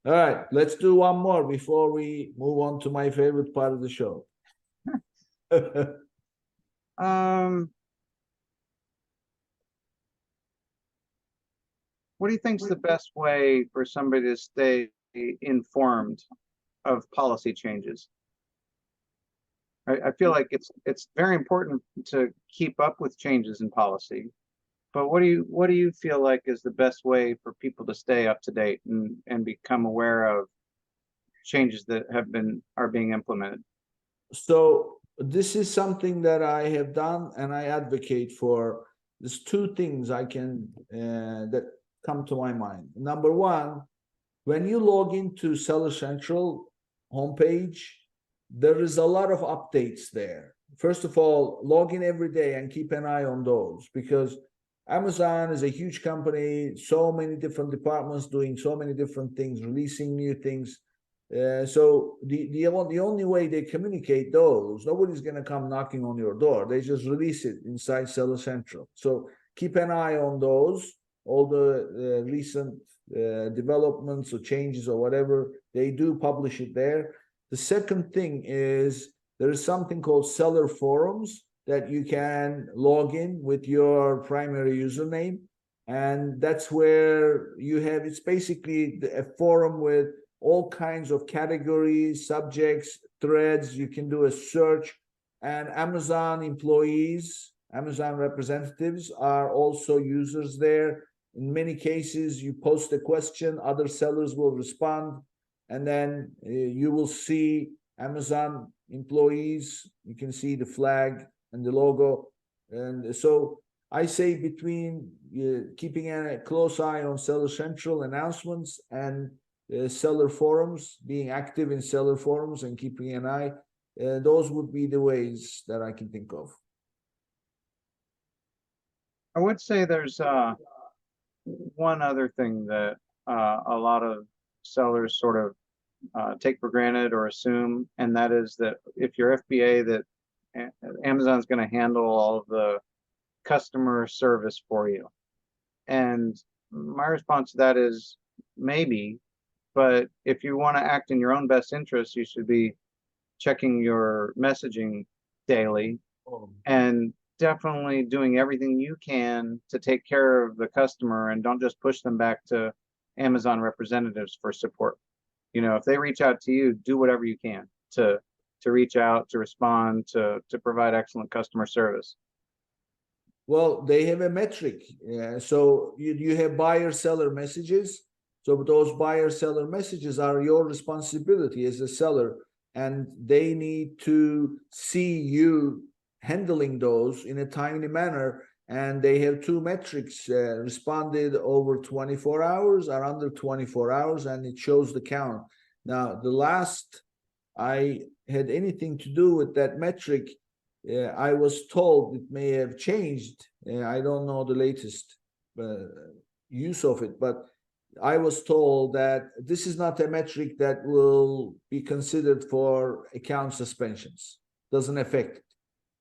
All right, let's do one more before we move on to my favorite part of the show. What do you think is the best way for somebody to stay informed of policy changes? I feel like it's very important to keep up with changes in policy, but what do you feel like is the best way for people to stay up to date and become aware of changes that are being implemented? So this is something that I have done and I advocate for. There's two things I can that come to my mind. Number one, when you log into Seller Central homepage, there is a lot of updates there. First of all, log in every day and keep an eye on those, because Amazon is a huge company, so many different departments doing so many different things, releasing new things. So the only way they communicate those, nobody's going to come knocking on your door. They just release it inside Seller Central. So keep an eye on those, all the recent developments or changes or whatever. They do publish it there. The second thing is there is something called seller forums that you can log in with your primary username. And that's where you have, it's basically a forum with all kinds of categories, subjects, threads. You can do a search. And Amazon employees, Amazon representatives are also users there. In many cases, you post a question, other sellers will respond, and then you will see Amazon employees. You can see the flag and the logo. And so I say between keeping a close eye on Seller Central announcements and seller forums, being active in seller forums and keeping an eye, those would be the ways that I can think of. I would say there's one other thing that a lot of sellers sort of take for granted or assume, and that is that if you're FBA, that Amazon's going to handle all of the customer service for you. And my response to that is maybe, but if you want to act in your own best interest, you should be checking your messaging daily and definitely doing everything you can to take care of the customer, and don't just push them back to Amazon representatives for support. You know, if they reach out to you, do whatever you can to reach out, to respond, to provide excellent customer service. Well, they have a metric. So you have buyer-seller messages. So those buyer-seller messages are your responsibility as a seller, and they need to see you handling those in a timely manner. And they have two metrics, responded over 24 hours or under 24 hours, and it shows the count. Now, the last I had anything to do with that metric, I was told it may have changed. I don't know the latest use of it, but I was told that this is not a metric that will be considered for account suspensions. Doesn't affect it.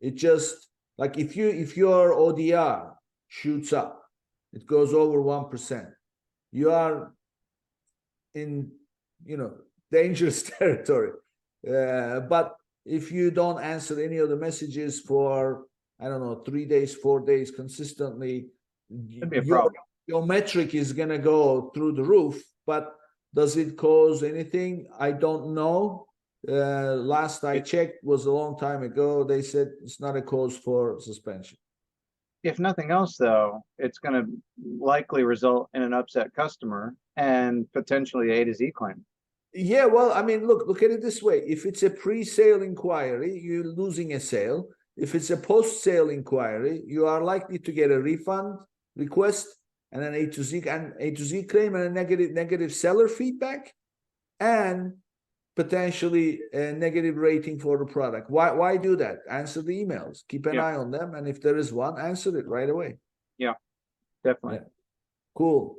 It just, like if your ODR shoots up, it goes over 1%, you are in, dangerous territory. But if you don't answer any of the messages for, I don't know, 3 days, 4 days consistently, Could be a problem. Your metric is going to go through the roof. But does it cause anything? I don't know. Last I checked was a long time ago. They said it's not a cause for suspension. If nothing else, though, it's going to likely result in an upset customer and potentially A to Z claim. Yeah, well, I mean, look at it this way. If it's a pre-sale inquiry, you're losing a sale. If it's a post-sale inquiry, you are likely to get a refund request and an A to Z claim and a negative seller feedback, and potentially a negative rating for the product. Why do that? Answer the emails. Keep an eye on them, and if there is one, answer it right away. Yeah, definitely. Yeah. Cool.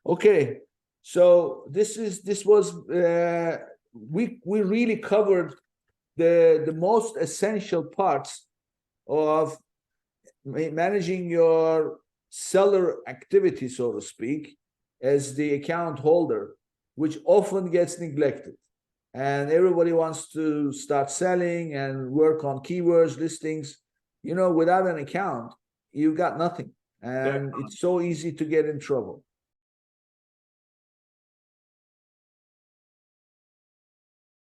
Okay. So this was we really covered the most essential parts of managing your seller activity, so to speak, as the account holder. which often gets neglected. And everybody wants to start selling and work on keywords, listings. You know, without an account, you got nothing. And it's so easy to get in trouble.